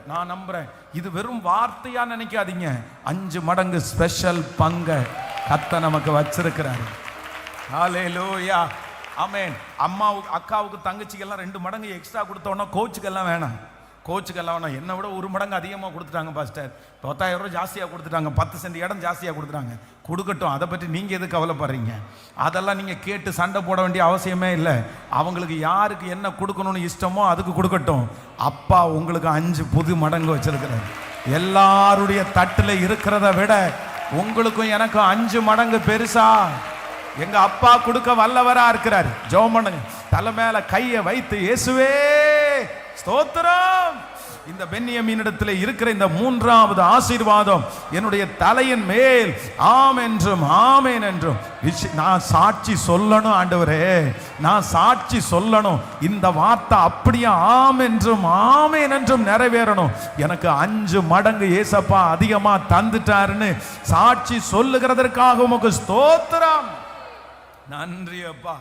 நான் நம்புறேன். இது வெறும் வார்த்தையா நினைக்காதீங்க. 5 மடங்கு ஸ்பெஷல் பங்க கர்த்தர் நமக்கு வச்சிருக்கிறாரு. ஹல்லேலூயா, ஆமென். அம்மாவுக்கு, அக்காவுக்கு, தங்கச்சிக்கெல்லாம் 2 மடங்கு எக்ஸ்ட்ரா கொடுத்தோன்னா கோச்சுக்கெல்லாம் வேணாம். என்னை விட 1 மடங்கு அதிகமாக கொடுத்துட்டாங்க பாஸ்டர், 10,000 ரூபா ஜாஸ்தியாக கொடுத்துட்டாங்க, 10 சென்ட் இடம் ஜாஸ்தியாக கொடுத்துட்டாங்க. கொடுக்கட்டும், அதை பற்றி நீங்கள் எது கவலைப்படுறீங்க? அதெல்லாம் நீங்கள் கேட்டு சண்டை போட வேண்டிய அவசியமே இல்லை. அவங்களுக்கு யாருக்கு என்ன கொடுக்கணும்னு இஷ்டமோ அதுக்கு கொடுக்கட்டும். அப்பா உங்களுக்கு 5 புது மடங்கு வச்சிருக்கிறார். எல்லாருடைய தட்டில் இருக்கிறத விட உங்களுக்கும் எனக்கும் 5 மடங்கு பெருசா எங்க அப்பா கொடுக்க வல்லவரா இருக்கிறார். ஜெபம் பண்ணுங்க, தலை மேல கையை வைத்து, இயேசுவே ஸ்தோத்திரம். இந்த பென்யமீனிடத்தில் இருக்கிற இந்த 3வது ஆசீர்வாதம் என்னுடைய தலையின் மேல் ஆம் என்றும் ஆமேன் என்றும் நான் சாட்சி சொல்லணும். ஆண்டவரே, நான் சாட்சி சொல்லணும். இந்த வார்த்தை அப்படியே ஆம் என்றும் ஆமேன் என்றும் நிறைவேறணும். எனக்கு 5 மடங்கு ஏசப்பா அதிகமா தந்துட்டாருன்னு சாட்சி சொல்லுகிறதற்காக உமக்கு ஸ்தோத்திரம். நன்றி அப்பா.